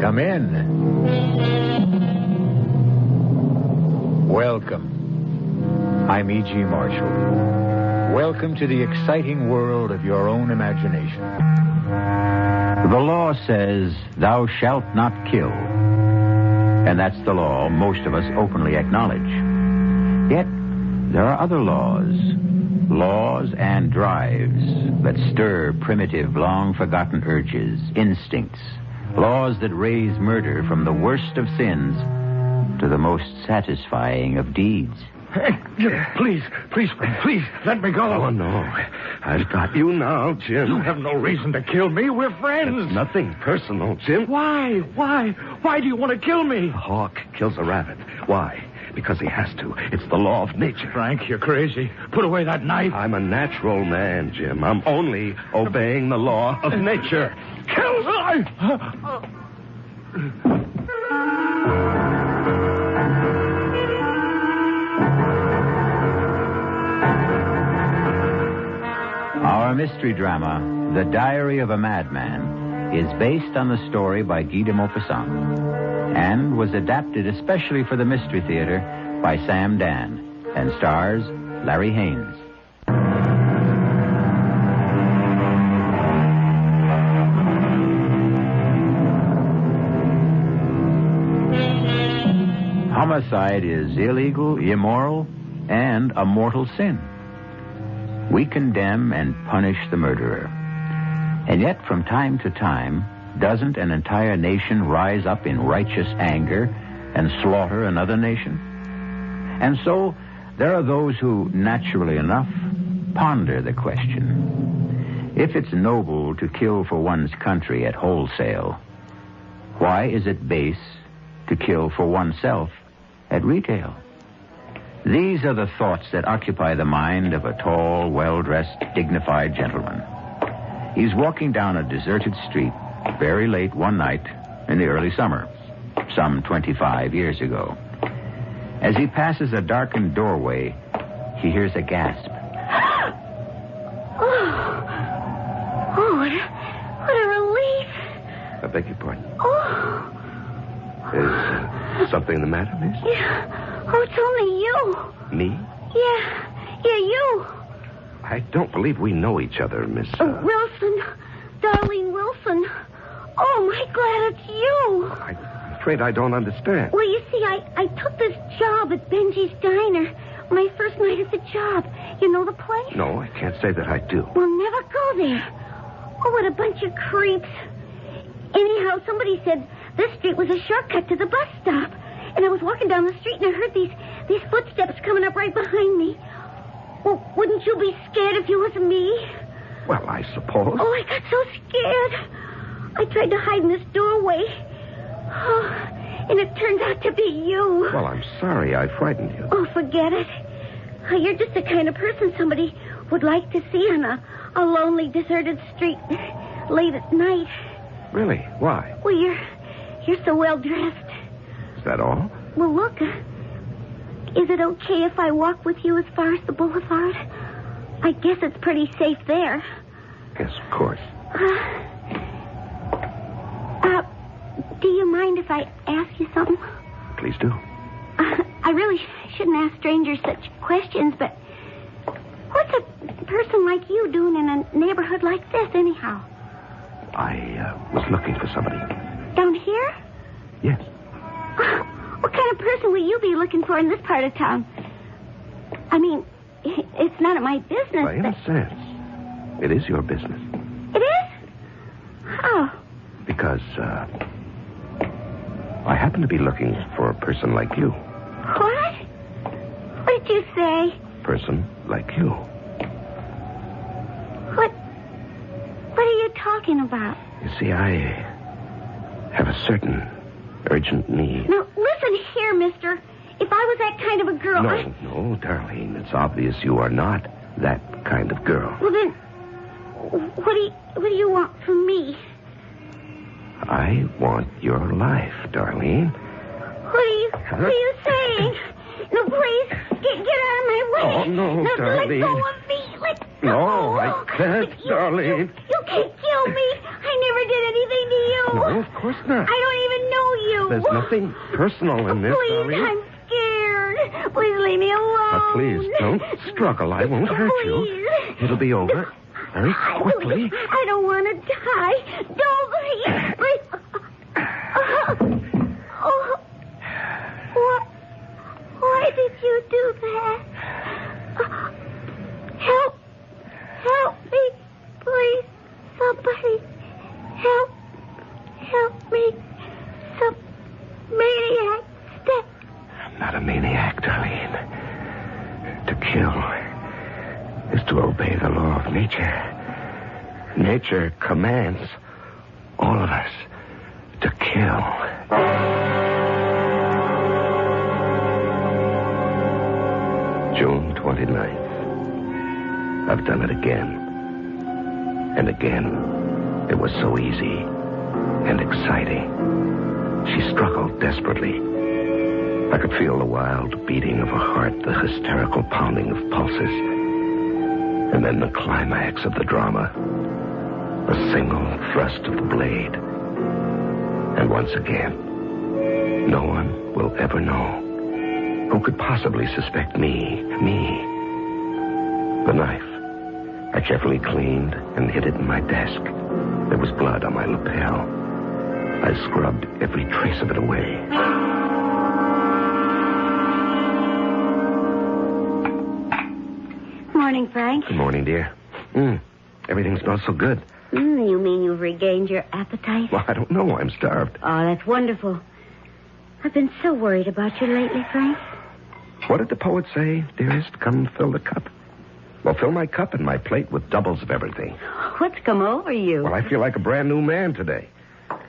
Come in. Welcome. I'm E.G. Marshall. Welcome to the exciting world of your own imagination. The law says, thou shalt not kill. And that's the law most of us openly acknowledge. Yet, there are other laws and drives that stir primitive, long-forgotten urges, instincts, laws that raise murder from the worst of sins to the most satisfying of deeds. Hey, please, let me go. Oh, no. I've got you now, Jim. You have no reason to kill me. We're friends. It's nothing personal, Jim. Why? Why do you want to kill me? A hawk kills a rabbit. Why? Because he has to. It's the law of nature. Frank, you're crazy. Put away that knife. I'm a natural man, Jim. I'm only obeying the law of nature. Kill me! Our mystery drama, The Diary of a Madman, is based on the story by Guy de Maupassant and was adapted especially for the Mystery Theater by Sam Dan and stars Larry Haynes. Homicide is illegal, immoral, and a mortal sin. We condemn and punish the murderer. And yet, from time to time, doesn't an entire nation rise up in righteous anger and slaughter another nation? And so, there are those who, naturally enough, ponder the question. If it's noble to kill for one's country at wholesale, why is it base to kill for oneself at retail? These are the thoughts that occupy the mind of a tall, well-dressed, dignified gentleman. He's walking down a deserted street very late one night in the early summer, some 25 years ago. As he passes a darkened doorway, he hears a gasp. What a relief. I beg your pardon. Oh. Is something the matter, miss? Yeah. Oh, it's only you. Me? Yeah, you. I don't believe we know each other, Miss... Wilson. Darlene Wilson. Oh, my glad it's you. I'm afraid I don't understand. Well, you see, I took this job at Benji's Diner. My first night at the job. You know the place? No, I can't say that I do. We'll never go there. Oh, what a bunch of creeps. Anyhow, somebody said this street was a shortcut to the bus stop. And I was walking down the street and I heard these footsteps coming up right behind me. Well, wouldn't you be scared if you was me? Well, I suppose. Oh, I got so scared. I tried to hide in this doorway. Oh, and it turned out to be you. Well, I'm sorry I frightened you. Oh, forget it. You're just the kind of person somebody would like to see on a lonely, deserted street late at night. Really? Why? Well, you're so well dressed. Is that all? Well, look. Is it okay if I walk with you as far as the boulevard? I guess it's pretty safe there. Yes, of course. Do you mind if I ask you something? Please do. I really shouldn't ask strangers such questions, but what's a person like you doing in a neighborhood like this, anyhow? I was looking for somebody. Down here? Yes. What kind of person will you be looking for in this part of town? I mean, it's none of my business. Well, in a sense, it is your business. It is? How? Because, I happen to be looking for a person like you. What? What did you say? Person like you. What are you talking about? You see, I have a certain urgent need. Now, listen here, mister. If I was that kind of a girl, No, Darlene. It's obvious you are not that kind of girl. Well, then, what do you want from me? I want your life, Darlene. What are you saying? No, please, get out of my way. Oh, no, Darlene. Let go of me. Let go. No, I can't, Darlene. You can't kill me. I never did anything to you. No, of course not. I don't even you. There's nothing personal in this, Please, Henri. I'm scared. Please leave me alone. Now, please, don't struggle. I won't hurt you. Please. It'll be over very quickly. I don't want to die. Don't please. Oh, what? Why did you do that? Help me, please. Somebody, help me. Some maniac. I'm not a maniac, Darlene. To kill is to obey the law of nature. Nature commands all of us to kill. June 29th. I've done it again. And again. It was so easy and exciting. She struggled desperately. I could feel the wild beating of her heart, the hysterical pounding of pulses. And then the climax of the drama. A single thrust of the blade. And once again, no one will ever know. Who could possibly suspect me? The knife. I carefully cleaned and hid it in my desk. There was blood on my lapel. I scrubbed every trace of it away. Morning, Frank. Good morning, dear. Everything smells so good. You mean you've regained your appetite? Well, I don't know. I'm starved. Oh, that's wonderful. I've been so worried about you lately, Frank. What did the poet say, dearest? Come fill the cup. Well, fill my cup and my plate with doubles of everything. What's come over you? Well, I feel like a brand new man today.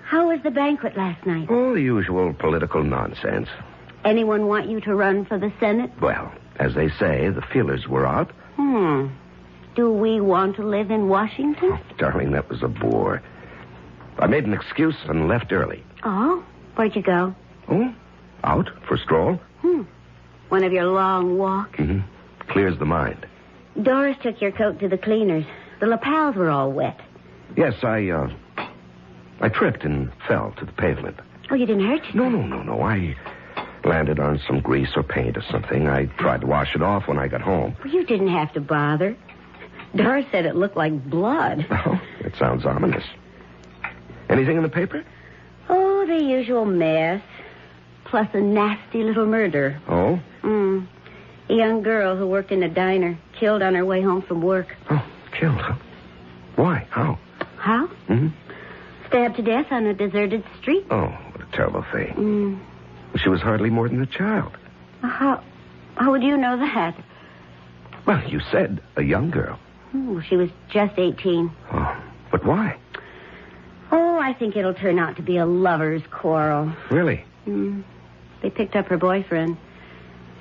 How was the banquet last night? Oh, the usual political nonsense. Anyone want you to run for the Senate? Well, as they say, the feelers were out. Do we want to live in Washington? Oh, darling, that was a bore. I made an excuse and left early. Oh? Where'd you go? Oh, out for a stroll. One of your long walks? Clears the mind. Doris took your coat to the cleaners. The lapels were all wet. Yes, I tripped and fell to the pavement. Oh, you didn't hurt yourself? No. I landed on some grease or paint or something. I tried to wash it off when I got home. Well, you didn't have to bother. Doris said it looked like blood. Oh, it sounds ominous. Anything in the paper? Oh, the usual mess. Plus a nasty little murder. Oh? A young girl who worked in a diner, killed on her way home from work. Oh, killed, huh? Why? How? How? Stabbed to death on a deserted street. Oh, what a terrible thing. She was hardly more than a child. How would you know that? Well, you said a young girl. She was just 18. Oh, but why? Oh, I think it'll turn out to be a lover's quarrel. Really? They picked up her boyfriend.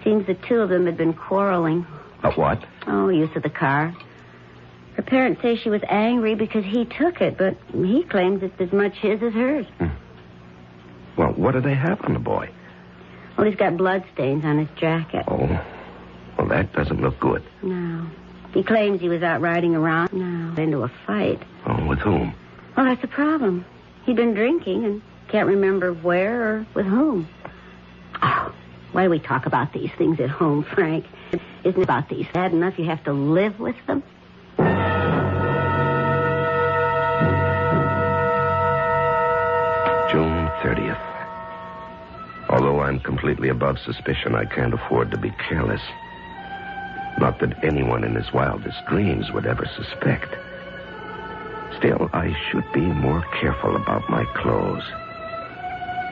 Seems the two of them had been quarreling. About what? Oh, use of the car. Her parents say she was angry because he took it, but he claims it's as much his as hers. Well, what do they have on the boy? Well, he's got bloodstains on his jacket. Oh, well, that doesn't look good. No. He claims he was out riding around. No. Into a fight. Oh, with whom? Well, that's the problem. He'd been drinking and can't remember where or with whom. Oh, why do we talk about these things at home, Frank? Isn't it about these bad enough you have to live with them? June 30th. Although I'm completely above suspicion, I can't afford to be careless. Not that anyone in his wildest dreams would ever suspect. Still, I should be more careful about my clothes.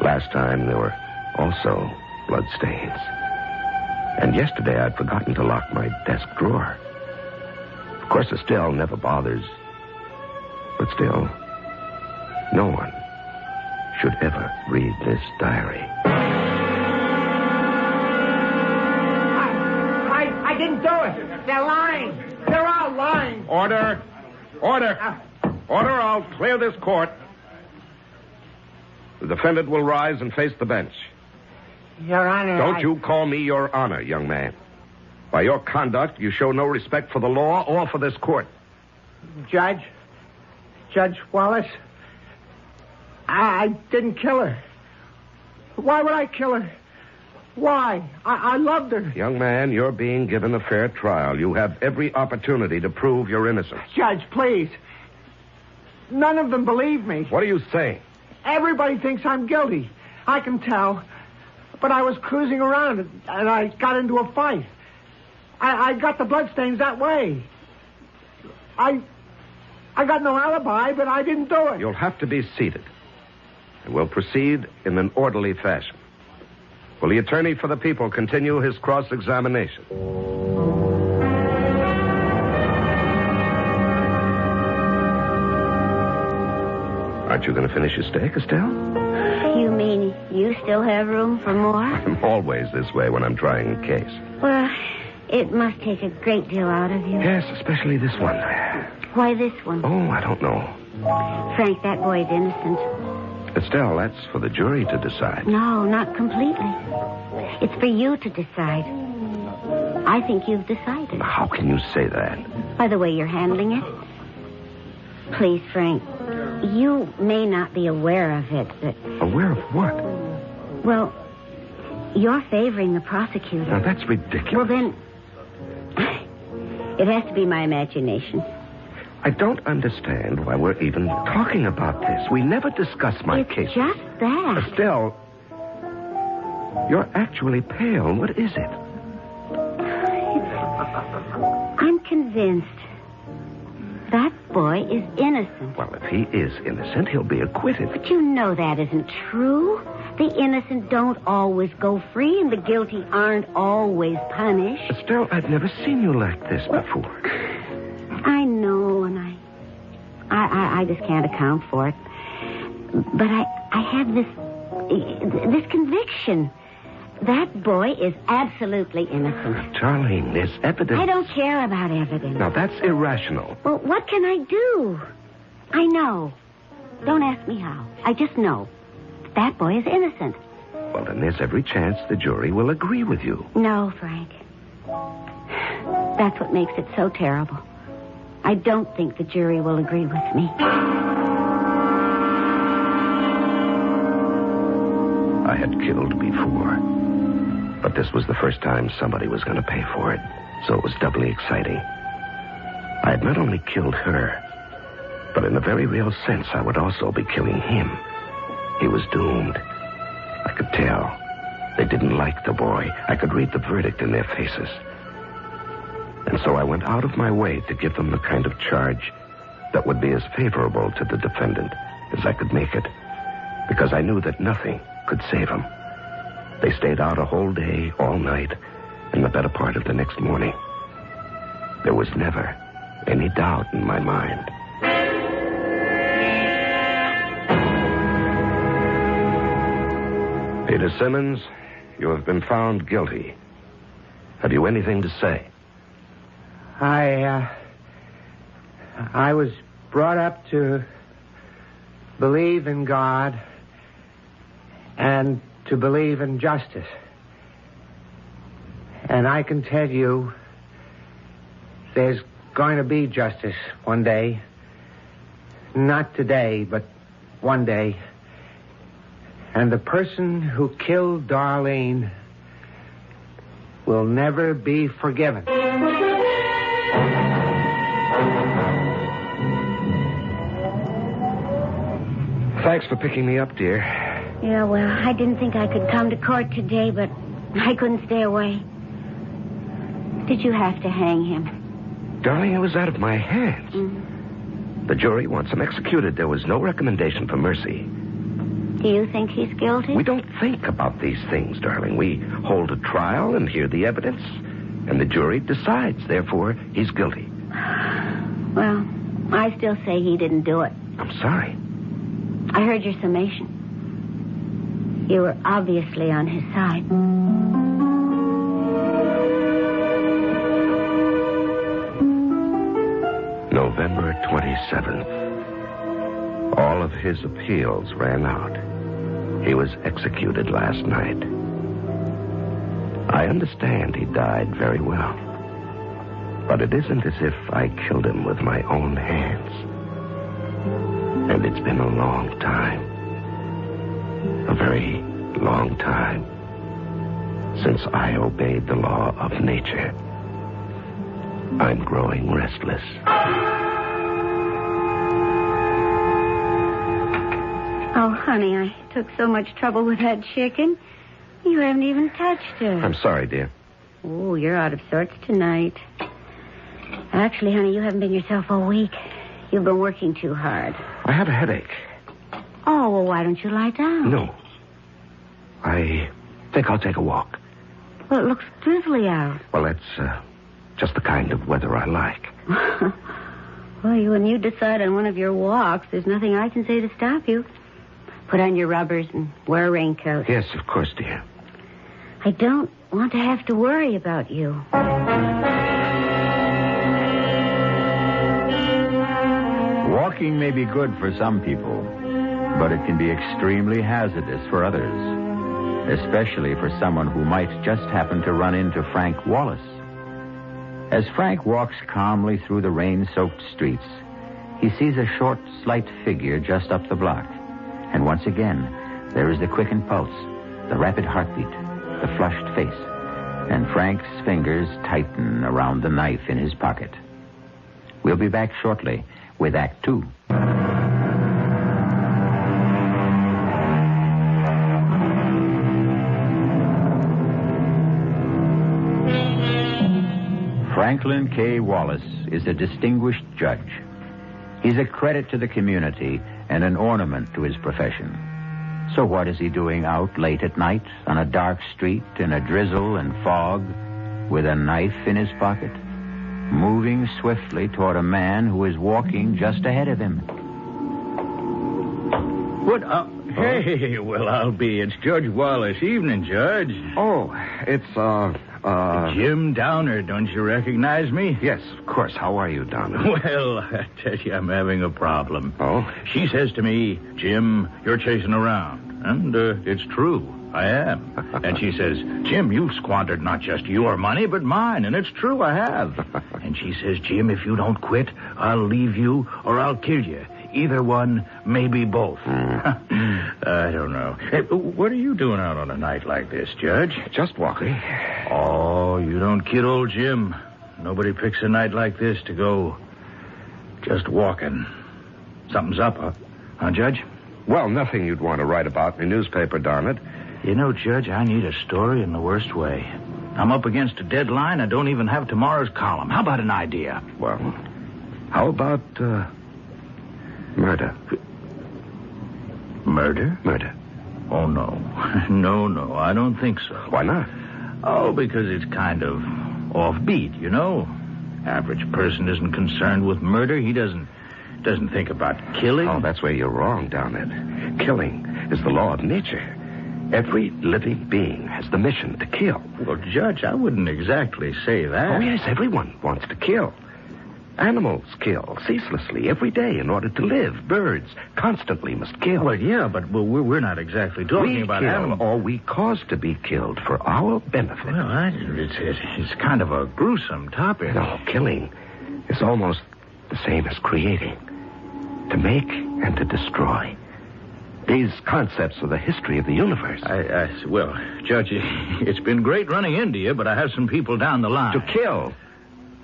Last time, there were also bloodstains. And yesterday, I'd forgotten to lock my desk drawer. Of course, Estelle never bothers. But still, no one should ever read this diary. I didn't do it. They're lying. They're all lying. Order. Order. Order, I'll clear this court. The defendant will rise and face the bench. Your Honor, Don't you call me Your Honor, young man. By your conduct, you show no respect for the law or for this court. Judge Wallace, I didn't kill her. Why would I kill her? Why? I loved her. Young man, you're being given a fair trial. You have every opportunity to prove your innocence. Judge, please. None of them believe me. What are you saying? Everybody thinks I'm guilty. I can tell. But I was cruising around and I got into a fight. I got the bloodstains that way. I got no alibi, but I didn't do it. You'll have to be seated. And we'll proceed in an orderly fashion. Will the attorney for the people continue his cross-examination? Aren't you going to finish your steak, Estelle? You mean you still have room for more? I'm always this way when I'm trying a case. Well, it must take a great deal out of you. Yes, especially this one. Why this one? Oh, I don't know. Frank, that boy's innocent. Estelle, that's for the jury to decide. No, not completely. It's for you to decide. I think you've decided. How can you say that? By the way you're handling it. Please, Frank, you may not be aware of it, but... Aware of what? Well, you're favoring the prosecutor. Now, that's ridiculous. Well, then, it has to be my imagination. I don't understand why we're even talking about this. We never discuss my case. It's just that. Estelle, you're actually pale. What is it? I'm convinced that boy is innocent. Well, if he is innocent, he'll be acquitted. But you know that isn't true. The innocent don't always go free, and the guilty aren't always punished. Estelle, I've never seen you like this before. I know, and I just can't account for it. But I have this conviction. That boy is absolutely innocent. Darling, there's evidence. I don't care about evidence. Now, that's irrational. Well, what can I do? I know. Don't ask me how. I just know. That boy is innocent. Well, then there's every chance the jury will agree with you. No, Frank. That's what makes it so terrible. I don't think the jury will agree with me. I had killed before, but this was the first time somebody was going to pay for it, so it was doubly exciting. I had not only killed her, but in a very real sense, I would also be killing him. He was doomed. I could tell. They didn't like the boy. I could read the verdict in their faces. And so I went out of my way to give them the kind of charge that would be as favorable to the defendant as I could make it, because I knew that nothing could save him. They stayed out a whole day, all night, and the better part of the next morning. There was never any doubt in my mind. Peter Simmons, you have been found guilty. Have you anything to say? I was brought up to believe in God and to believe in justice. And I can tell you there's going to be justice one day. Not today, but one day. And the person who killed Darlene will never be forgiven. Thanks for picking me up, dear. Yeah, well, I didn't think I could come to court today, but I couldn't stay away. Did you have to hang him? Darling, it was out of my hands. Mm-hmm. The jury wants him executed. There was no recommendation for mercy. Do you think he's guilty? We don't think about these things, darling. We hold a trial and hear the evidence, and the jury decides. Therefore, he's guilty. Well, I still say he didn't do it. I'm sorry. I heard your summation. You were obviously on his side. November 27th. All of his appeals ran out. He was executed last night. I understand he died very well. But it isn't as if I killed him with my own hands. And it's been a long time. A very long time since I obeyed the law of nature. I'm growing restless. Oh, honey, I took so much trouble with that chicken. You haven't even touched her. I'm sorry, dear. Oh, you're out of sorts tonight. Actually, honey, you haven't been yourself all week. You've been working too hard. I have a headache. Oh, well, why don't you lie down? No. I think I'll take a walk. Well, it looks drizzly out. Well, that's just the kind of weather I like. Well, when you decide on one of your walks, there's nothing I can say to stop you. Put on your rubbers and wear a raincoat. Yes, of course, dear. I don't want to have to worry about you. Walking may be good for some people, but it can be extremely hazardous for others, especially for someone who might just happen to run into Frank Wallace. As Frank walks calmly through the rain-soaked streets, he sees a short, slight figure just up the block. And once again, there is the quickened pulse, the rapid heartbeat, the flushed face, and Frank's fingers tighten around the knife in his pocket. We'll be back shortly with Act 2. Franklin K. Wallace is a distinguished judge. He's a credit to the community and an ornament to his profession. So what is he doing out late at night on a dark street in a drizzle and fog with a knife in his pocket? Moving swiftly toward a man who is walking just ahead of him. What? Hey, well, I'll be. It's Judge Wallace. Evening, Judge. Oh, it's, Jim Downer. Don't you recognize me? Yes, of course. How are you, Donna? Well, I tell you, I'm having a problem. Oh? She says to me, Jim, you're chasing around. And it's true. I am. And she says, Jim, you've squandered not just your money, but mine. And it's true, I have. And she says, Jim, if you don't quit, I'll leave you or I'll kill you. Either one, maybe both. I don't know. Hey, what are you doing out on a night like this, Judge? Just walking. Oh, you don't kid old Jim. Nobody picks a night like this to go just walking. Something's up, huh, Judge? Well, nothing you'd want to write about in the newspaper, darn it. You know, Judge, I need a story in the worst way. I'm up against a deadline. I don't even have tomorrow's column. How about an idea? Well, how about, murder? Murder? Murder. Oh, no. No, I don't think so. Why not? Oh, because it's kind of offbeat, you know. Average person isn't concerned with murder. He doesn't think about killing. Oh, that's where you're wrong, down it. Killing is the law of nature. Every living being has the mission to kill. Well, Judge, I wouldn't exactly say that. Oh, yes, everyone wants to kill. Animals kill ceaselessly every day in order to live. Birds constantly must kill. Well, yeah, but we're not exactly talking about kill, animals. or we cause to be killed for our benefit. Well, it's kind of a gruesome topic. No, killing is almost the same as creating. To make and to destroy. These concepts are the history of the universe. Well, Judge, it's been great running into you, but I have some people down the line. To kill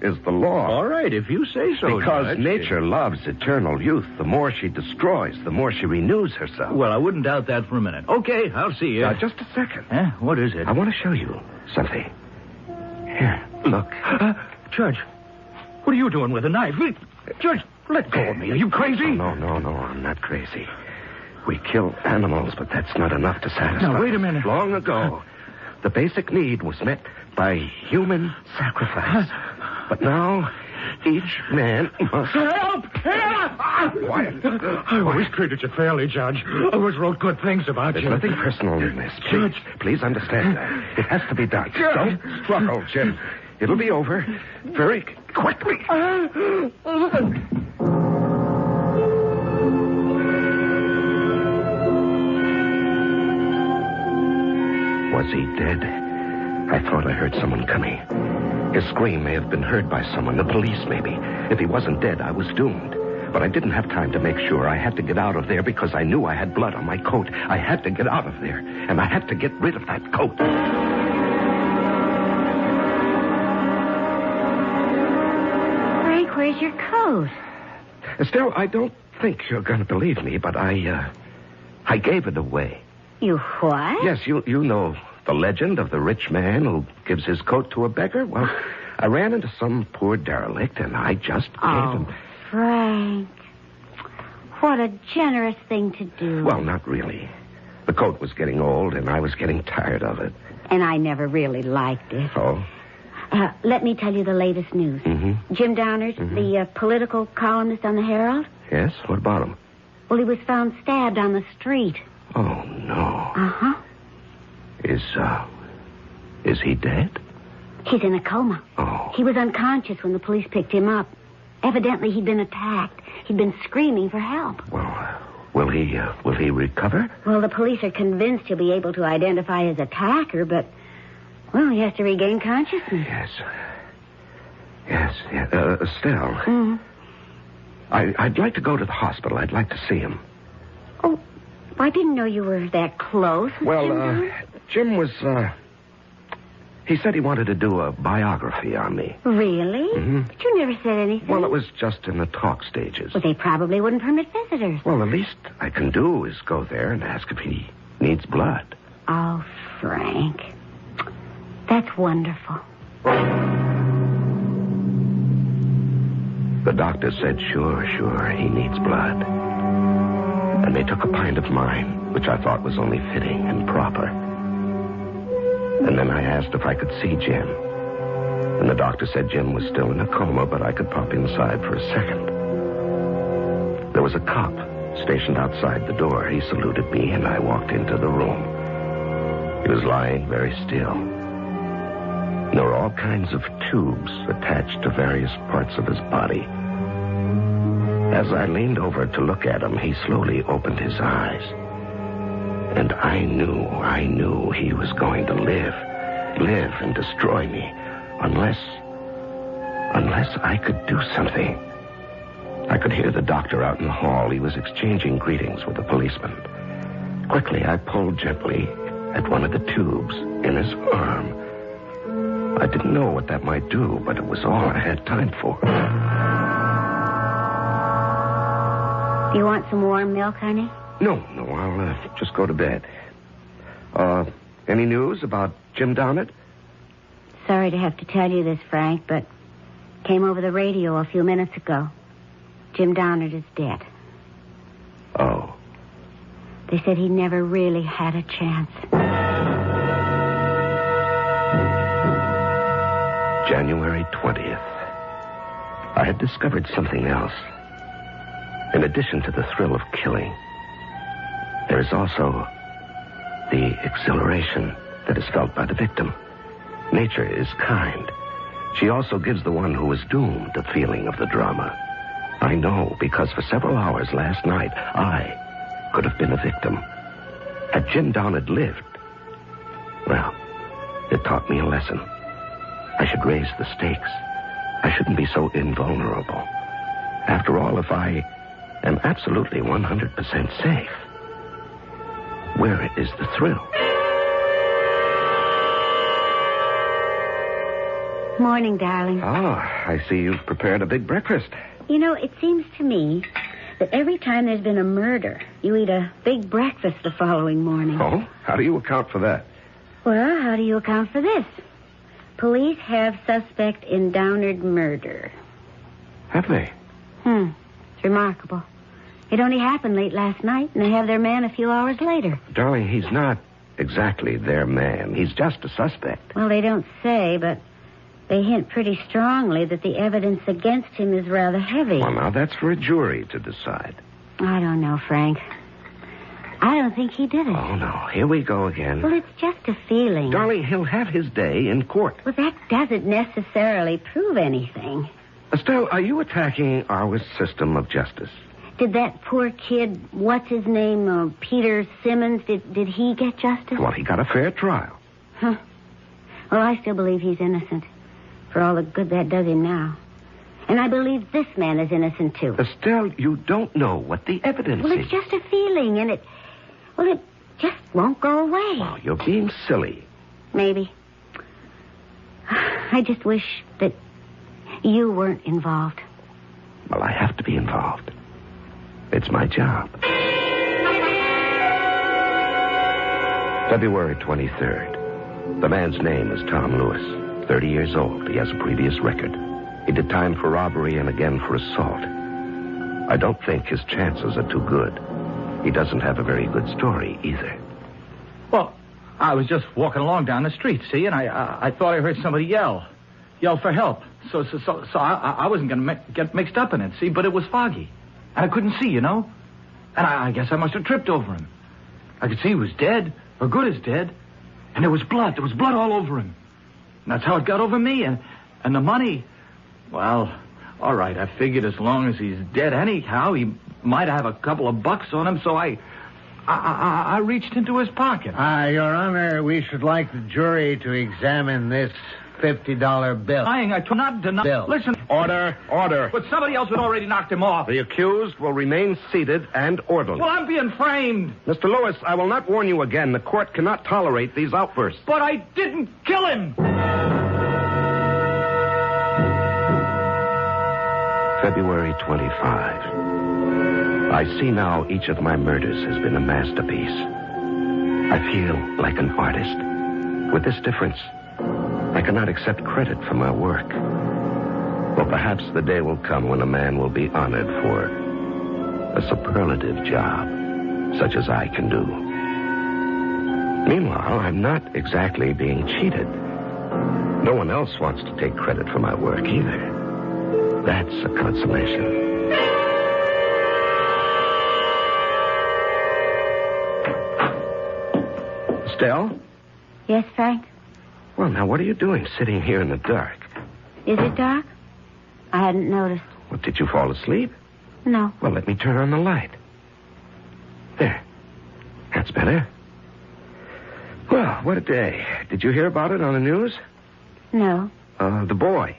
is the law. All right, if you say so, Because Judge. nature loves eternal youth. The more she destroys, the more she renews herself. Well, I wouldn't doubt that for a minute. Okay, I'll see you. Now, just a second. Huh? What is it? I want to show you something. Here, look. Judge, what are you doing with a knife? Judge, let go of me. Are you crazy? No, I'm not crazy. We kill animals, but that's not enough to satisfy. Now, wait a minute. Long ago, the basic need was met by human sacrifice. But now, each man must... Help! Quiet. I always treated you fairly, Judge. I always wrote good things about There's you. nothing personal in this. Please understand that. It has to be done. Judge. Don't struggle, Jim. It'll be over very quickly. Was he dead? I thought I heard someone coming. His scream may have been heard by someone, the police maybe. If he wasn't dead, I was doomed. But I didn't have time to make sure. I had to get out of there because I knew I had blood on my coat. I had to get out of there, and I had to get rid of that coat. Frank, where's your coat? Estelle, I don't think you're going to believe me, but I gave it away. You what? Yes, you know the legend of the rich man who gives his coat to a beggar. Well, I ran into some poor derelict, and I just gave him... Frank. What a generous thing to do. Well, not really. The coat was getting old, and I was getting tired of it. And I never really liked it. Oh? Let me tell you the latest news. Mm-hmm. Jim Downard, the political columnist on the Herald. Yes? What about him? Well, he was found stabbed on the street. Oh, no. Uh-huh. Is he dead? He's in a coma. Oh. He was unconscious when the police picked him up. Evidently, he'd been attacked. He'd been screaming for help. Well, will he recover? Well, the police are convinced he'll be able to identify his attacker, but, well, he has to regain consciousness. Yes. Estelle. Mm-hmm. I'd like to go to the hospital. I'd like to see him. Oh, I didn't know you were that close with Jim. Jim was, he said he wanted to do a biography on me. Really? Mm-hmm. But you never said anything. Well, it was just in the talk stages. Well, they probably wouldn't permit visitors. Well, the least I can do is go there and ask if he needs blood. Oh, Frank. That's wonderful. The doctor said, sure, he needs blood. And they took a pint of mine, which I thought was only fitting and proper. And then I asked if I could see Jim. And the doctor said Jim was still in a coma, but I could pop inside for a second. There was a cop stationed outside the door. He saluted me, and I walked into the room. He was lying very still. There were all kinds of tubes attached to various parts of his body. As I leaned over to look at him, he slowly opened his eyes. And I knew he was going to live and destroy me, unless I could do something. I could hear the doctor out in the hall. He was exchanging greetings with a policeman. Quickly, I pulled gently at one of the tubes in his arm. I didn't know what that might do, but it was all I had time for. Do you want some warm milk, honey? No, I'll just go to bed. Any news about Jim Downard? Sorry to have to tell you this, Frank, but came over the radio a few minutes ago. Jim Downard is dead. Oh. They said he never really had a chance. January 20th. I had discovered something else. In addition to the thrill of killing, there is also the exhilaration that is felt by the victim. Nature is kind. She also gives the one who is doomed a feeling of the drama. I know, because for several hours last night, I could have been a victim. Had Jim Downard lived, well, it taught me a lesson. I should raise the stakes. I shouldn't be so invulnerable. After all, if I am absolutely 100% safe, where is the thrill? Morning, darling. Oh, I see you've prepared a big breakfast. You know, it seems to me that every time there's been a murder, you eat a big breakfast the following morning. Oh? How do you account for that? Well, how do you account for this? Police have suspect in Downard murder. Have they? It's remarkable. It only happened late last night, and they have their man a few hours later. Darling, he's not exactly their man. He's just a suspect. Well, they don't say, but they hint pretty strongly that the evidence against him is rather heavy. Well, now, that's for a jury to decide. I don't know, Frank. I don't think he did it. Oh, no. Here we go again. Well, it's just a feeling. Darling, he'll have his day in court. Well, that doesn't necessarily prove anything. Estelle, are you attacking our system of justice? Did that poor kid, what's his name, Peter Simmons, did he get justice? Well, he got a fair trial. Huh. Well, I still believe he's innocent, for all the good that does him now. And I believe this man is innocent, too. Estelle, you don't know what the evidence Well, is. it's just a feeling, and it just won't go away. Oh, you're being silly. Maybe. I just wish that you weren't involved. Well, I have to be involved. It's my job. February 23rd. The man's name is Tom Lewis, 30 years old. He has a previous record. He did time for robbery and again for assault. I don't think his chances are too good. He doesn't have a very good story either. Well, I was just walking along down the street, see, and I thought I heard somebody yell for help. So I wasn't going to get mixed up in it, see, but it was foggy. And I couldn't see, And I guess I must have tripped over him. I could see he was dead, or good as dead. And there was blood. There was blood all over him. And that's how it got over me. And the money, well, all right, I figured as long as he's dead anyhow, he might have a couple of bucks on him, so I reached into his pocket. Your Honor, we should like the jury to examine this $50 bill. I not deny. Bill. Listen. Order. But somebody else had already knocked him off. The accused will remain seated and orderly. Well, I'm being framed. Mr. Lewis, I will not warn you again. The court cannot tolerate these outbursts. But I didn't kill him. February 25. I see now each of my murders has been a masterpiece. I feel like an artist. With this difference, I cannot accept credit for my work. Well, perhaps the day will come when a man will be honored for a superlative job, such as I can do. Meanwhile, I'm not exactly being cheated. No one else wants to take credit for my work either. That's a consolation. Estelle? Yes, Frank? Well, now, what are you doing sitting here in the dark? Is it dark? I hadn't noticed. Well, did you fall asleep? No. Well, let me turn on the light. There. That's better. Well, what a day. Did you hear about it on the news? No. The boy.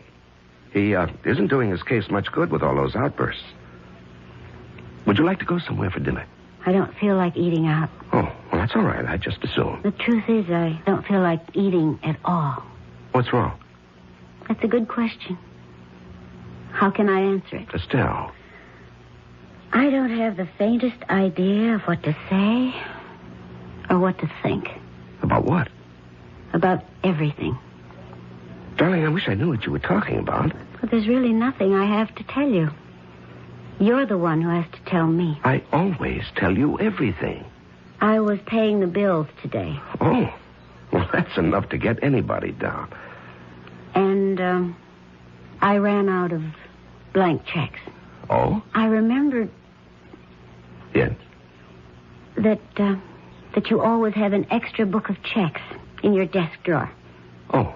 He isn't doing his case much good with all those outbursts. Would you like to go somewhere for dinner? I don't feel like eating out. Oh, well, that's all right. I just assumed. The truth is, I don't feel like eating at all. What's wrong? That's a good question. How can I answer it? Estelle. I don't have the faintest idea of what to say or what to think. About what? About everything. Darling, I wish I knew what you were talking about. But there's really nothing I have to tell you. You're the one who has to tell me. I always tell you everything. I was paying the bills today. Oh, well, that's enough to get anybody down. And, I ran out of blank checks. Oh? I remembered Yes. that you always have an extra book of checks in your desk drawer. Oh,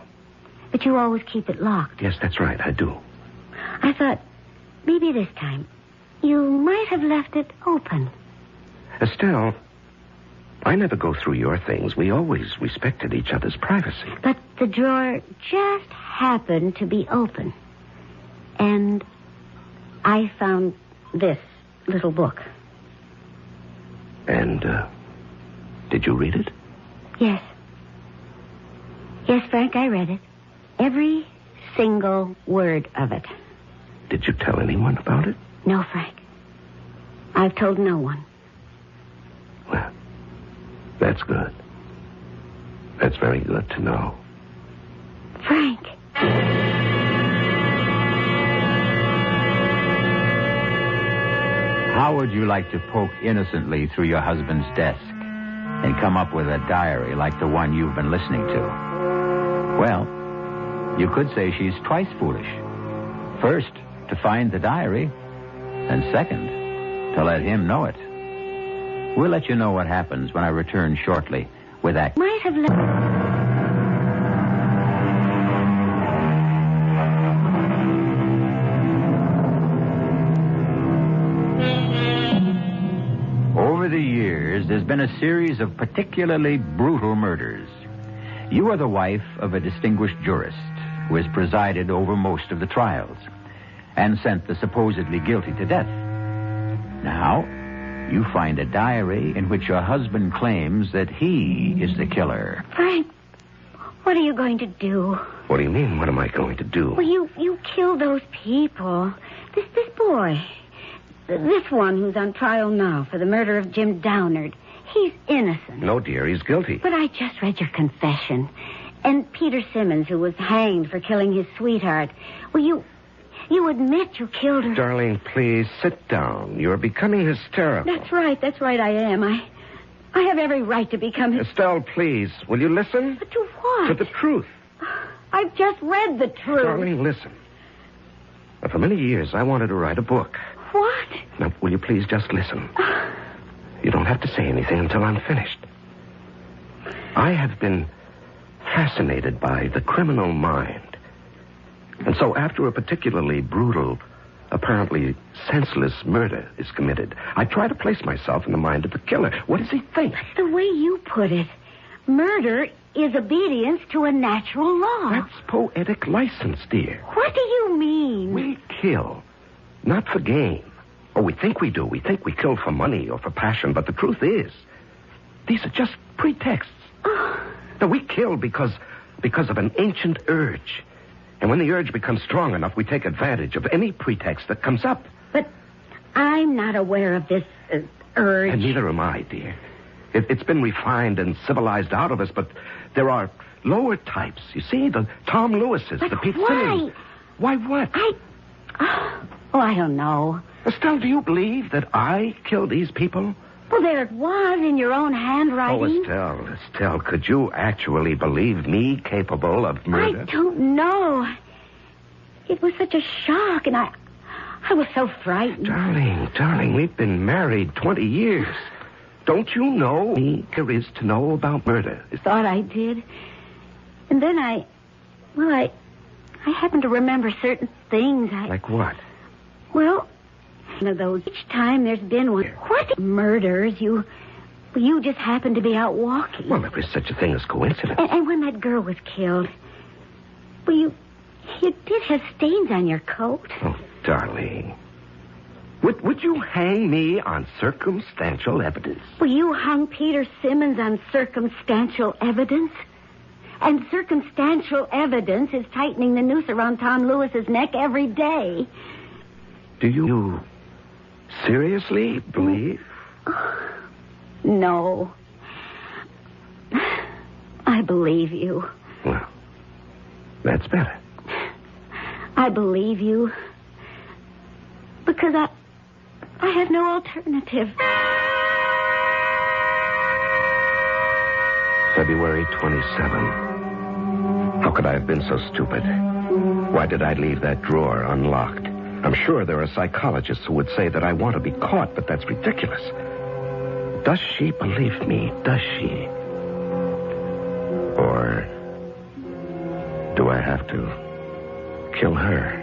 But you always keep it locked. yes, that's right. I do. I thought, maybe this time, you might have left it open. Estelle, I never go through your things. We always respected each other's privacy. But the drawer just happened to be open. And I found this little book. And, did you read it? Yes. Yes, Frank, I read it. Every single word of it. Did you tell anyone about it? No, Frank. I've told no one. Well, that's good. That's very good to know. Frank. How would you like to poke innocently through your husband's desk and come up with a diary like the one you've been listening to? Well, you could say she's twice foolish. First, to find the diary, and second, to let him know it. We'll let you know what happens when I return shortly with that. Might have left. Over the years, there's been a series of particularly brutal murders. You are the wife of a distinguished jurist who has presided over most of the trials. and sent the supposedly guilty to death. Now, you find a diary in which your husband claims that he is the killer. Frank, what are you going to do? What do you mean, what am I going to do? Well, you killed those people. This boy, this one who's on trial now for the murder of Jim Downard, he's innocent. No, dear, he's guilty. But I just read your confession. And Peter Simmons, who was hanged for killing his sweetheart. Well, you admit you killed her. Darling, please, sit down. You're becoming hysterical. That's right, I am. I have every right to become Estelle, please, will you listen? But to what? To the truth. I've just read the truth. Darling, listen. Now, for many years, I wanted to write a book. What? Now, will you please just listen? You don't have to say anything until I'm finished. I have been fascinated by the criminal mind. And so after a particularly brutal, apparently senseless murder is committed, I try to place myself in the mind of the killer. What does he think? The way you put it, murder is obedience to a natural law. That's poetic license, dear. What do you mean? We kill, not for gain. Oh, we think we do. We think we kill for money or for passion, but the truth is, these are just pretexts. Now, we kill because of an ancient urge. And when the urge becomes strong enough, we take advantage of any pretext that comes up. But I'm not aware of this urge. And neither am I, dear. It's been refined and civilized out of us, but there are lower types. You see, the Tom Lewises, but the Pete why? Simmons. Why what? I don't know. Estelle, do you believe that I killed these people? Well, there it was in your own handwriting. Oh, Estelle, could you actually believe me capable of murder? I don't know. It was such a shock, and I was so frightened. Darling, we've been married 20 years. Don't you know me there is to know about murder? Thought I did. And then I happened to remember certain things. Like what? Well, one of those. Each time there's been one. What murders? You just happened to be out walking. Well, there is such a thing as coincidence. And when that girl was killed, well, you did have stains on your coat. Oh, darling. Would you hang me on circumstantial evidence? Well, you hung Peter Simmons on circumstantial evidence. And circumstantial evidence is tightening the noose around Tom Lewis's neck every day. Do you seriously believe? No. I believe you. Well, that's better. I believe you. Because I have no alternative. February 27. How could I have been so stupid? Why did I leave that drawer unlocked? I'm sure there are psychologists who would say that I want to be caught, but that's ridiculous. Does she believe me? Does she? Or do I have to kill her?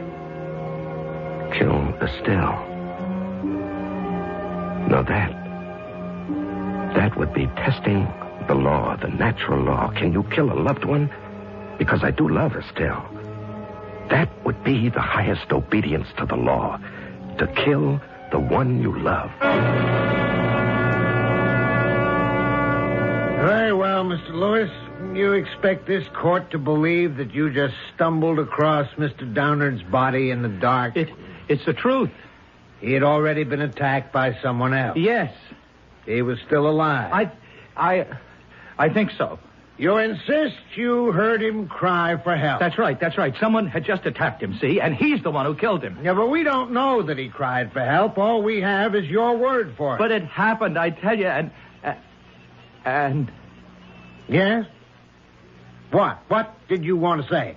Kill Estelle? No, that would be testing the law, the natural law. Can you kill a loved one? Because I do love Estelle. That would be the highest obedience to the law. To kill the one you love. Very well, Mr. Lewis. You expect this court to believe that you just stumbled across Mr. Downard's body in the dark? It's the truth. He had already been attacked by someone else. Yes. He was still alive. I think so. You insist you heard him cry for help. That's right. Someone had just attacked him, see? And he's the one who killed him. Yeah, but we don't know that he cried for help. All we have is your word for it. But it happened, I tell you, and... Yes? What? What did you want to say?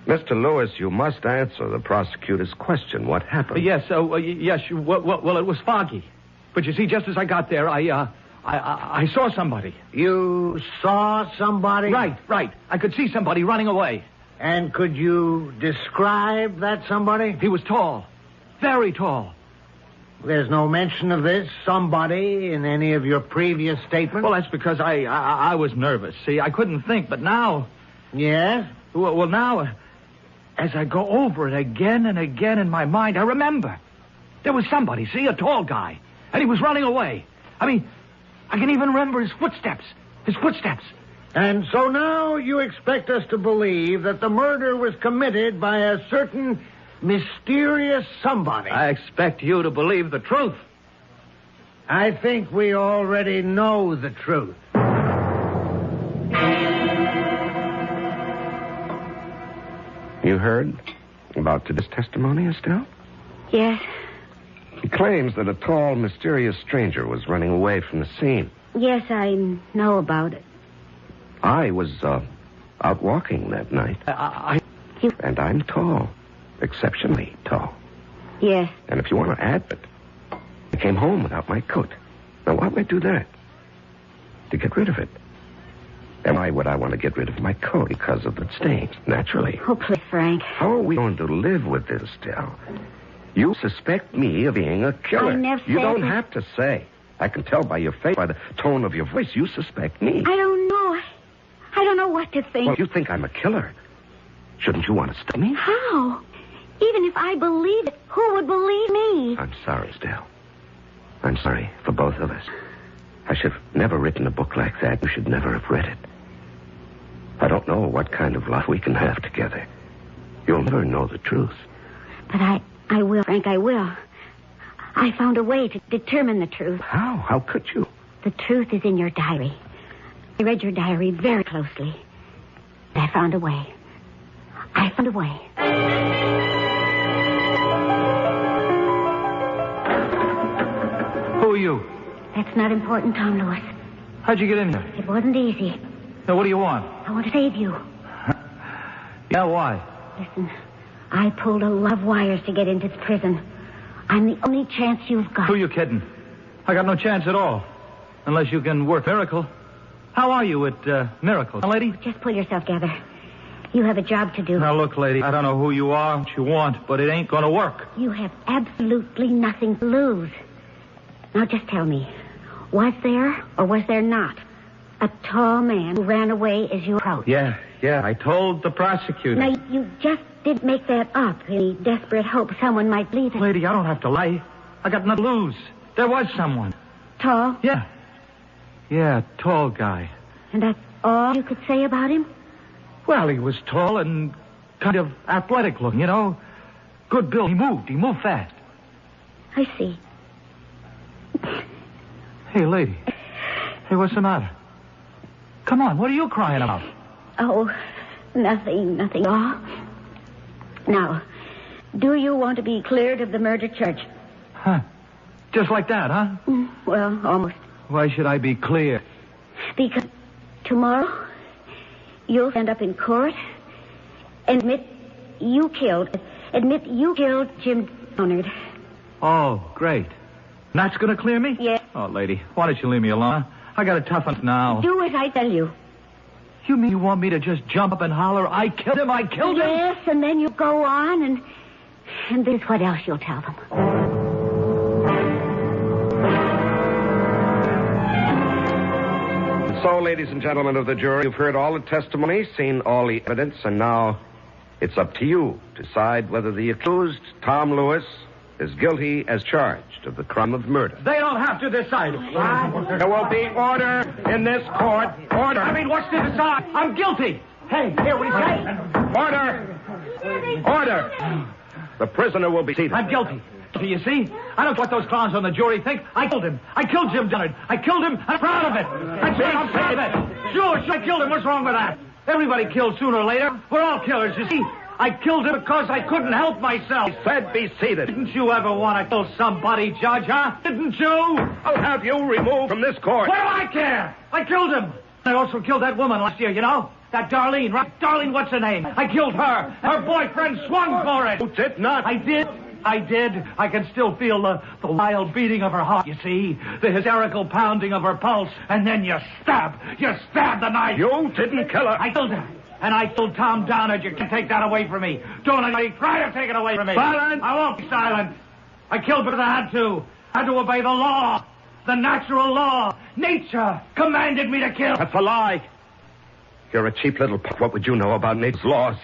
Mr. Lewis, you must answer the prosecutor's question. What happened? Yes, well, it was foggy. But you see, just as I got there, I saw somebody. You saw somebody? Right. I could see somebody running away. And could you describe that somebody? He was tall. Very tall. There's no mention of this somebody in any of your previous statements? Well, that's because I was nervous. See, I couldn't think, but now... Yes? Well, now... as I go over it again and again in my mind, I remember. There was somebody, see, a tall guy. And he was running away. I mean, I can even remember his footsteps. His footsteps. And so now you expect us to believe that the murder was committed by a certain mysterious somebody. I expect you to believe the truth. I think we already know the truth. You heard about today's testimony, Estelle? Yes. He claims that a tall, mysterious stranger was running away from the scene. Yes, I know about it. I was out walking that night. And I'm tall. Exceptionally tall. Yes. And if you want to add it, I came home without my coat. Now, why would I do that? To get rid of it. And why would I want to get rid of my coat? Because of the stains, naturally. Oh, please, Frank. How are we going to live with this, Estelle? You suspect me of being a killer. I never You said don't that. have to say. I can tell by your face, by the tone of your voice, you suspect me. I don't know. I don't know what to think. Well, you think I'm a killer. Shouldn't you want to stop me? How? Even if I believed it, who would believe me? I'm sorry, Estelle. I'm sorry for both of us. I should have never written a book like that. You should never have read it. I don't know what kind of life we can have together. You'll never know the truth. But I will, Frank, I will. I found a way to determine the truth. How? How could you? The truth is in your diary. I read your diary very closely. I found a way. I found a way. Who are you? That's not important, Tom Lewis. How'd you get in here? It wasn't easy. Now, what do you want? I want to save you. Yeah, why? Listen, I pulled a lot of wires to get into this prison. I'm the only chance you've got. Who are you kidding? I got no chance at all. Unless you can work Miracle. How are you at Miracle, lady? Just pull yourself together. You have a job to do. Now, look, lady, I don't know who you are, what you want, but it ain't going to work. You have absolutely nothing to lose. Now, just tell me, was there or was there not a tall man who ran away as you approached? Yeah, I told the prosecutor. Now, you just didn't make that up in the desperate hope someone might believe it. Lady, I don't have to lie. I got nothing to lose. There was someone. Tall? Yeah, tall guy. And that's all you could say about him? Well, he was tall and kind of athletic looking, you know. Good build. He moved fast. I see. Hey, lady. Hey, what's the matter? Come on, what are you crying about? Oh, nothing. Oh. Now, do you want to be cleared of the murder charge? Huh. Just like that, huh? Well, almost. Why should I be clear? Because tomorrow, you'll stand up in court and admit you killed Jim Leonard. Oh, great. And that's going to clear me? Yes. Oh, lady, why don't you leave me alone? I got a tough one now. Do as I tell you. You mean you want me to just jump up and holler, I killed him? Yes, and then you go on, and this is what else you'll tell them. So, ladies and gentlemen of the jury, you've heard all the testimony, seen all the evidence, and now it's up to you to decide whether the accused, Tom Lewis, is guilty as charged of the crime of murder. They don't have to decide. There will be order in this court. Order. I mean, what's to decide? I'm guilty. Hey, here, what do you say? Order. The prisoner will be seated. I'm guilty. Do you see? I don't know what those clowns on the jury think. I killed him. I killed Jim Leonard. I killed him. I'm proud of it. I'm proud of it. Sure, I killed him. What's wrong with that? Everybody kills sooner or later. We're all killers, you see. I killed him because I couldn't help myself. Said be seated. Didn't you ever want to kill somebody, Judge, huh? Didn't you? I'll have you removed from this court. What do I care? I killed him. I also killed that woman last year, you know? That Darlene, right? Darlene, what's her name? I killed her. Her boyfriend swung for it. You did not. I did. I can still feel the wild beating of her heart, you see? The hysterical pounding of her pulse. And then you stab the knife. You didn't kill her. I killed her. And I killed Tom Downard. You can't take that away from me. Don't anybody try to take it away from me. Silence. I won't be silent. I killed because I had to. I had to obey the law. The natural law. Nature commanded me to kill. That's a lie. You're a cheap little... What would you know about nature's laws?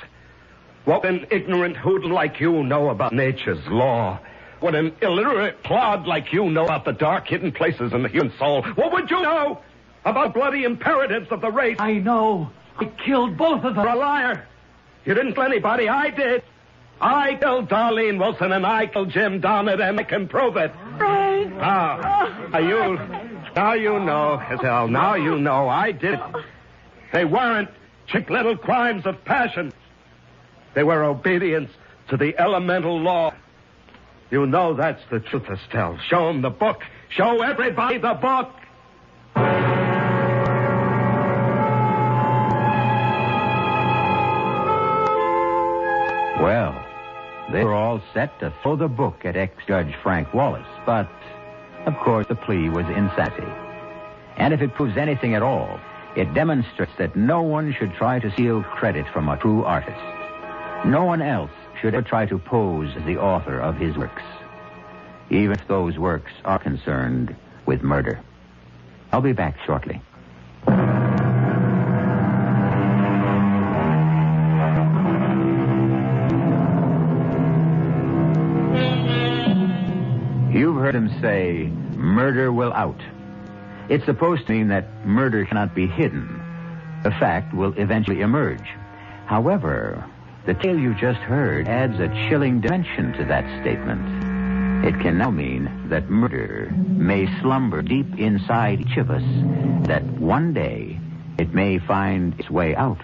What an ignorant hoodlum like you know about nature's law. What an illiterate clod like you know about the dark hidden places in the human soul. What would you know about bloody imperatives of the race? I know. I killed both of them. You're a liar. You didn't kill anybody. I did. I killed Darlene Wilson and I killed Jim Donnet, and I can prove it. Frank. Now you know, Hazel. Now you know I did it. They weren't cheap little crimes of passion. They were obedience to the elemental law. You know that's the truth, Estelle. Show them the book. Show everybody the book. Well, they were all set to throw the book at ex-Judge Frank Wallace, but, of course, the plea was insanity. And if it proves anything at all, it demonstrates that no one should try to steal credit from a true artist. No one else should ever try to pose as the author of his works, even if those works are concerned with murder. I'll be back shortly. You've heard him say, murder will out. It's supposed to mean that murder cannot be hidden. The fact will eventually emerge. However, the tale you just heard adds a chilling dimension to that statement. It can now mean that murder may slumber deep inside each of us, that one day it may find its way out.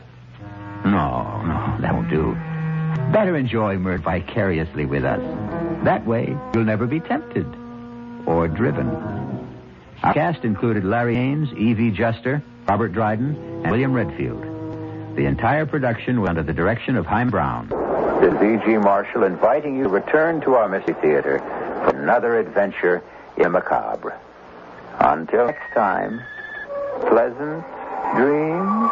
No, that won't do. Better enjoy murder vicariously with us. That way, you'll never be tempted or driven. Our cast included Larry Haynes, Evie Juster, Robert Dryden, and William Redfield. The entire production was under the direction of Haim Brown. This is E.G. Marshall inviting you to return to our Mystery Theater for another adventure in the macabre. Until next time, pleasant dreams.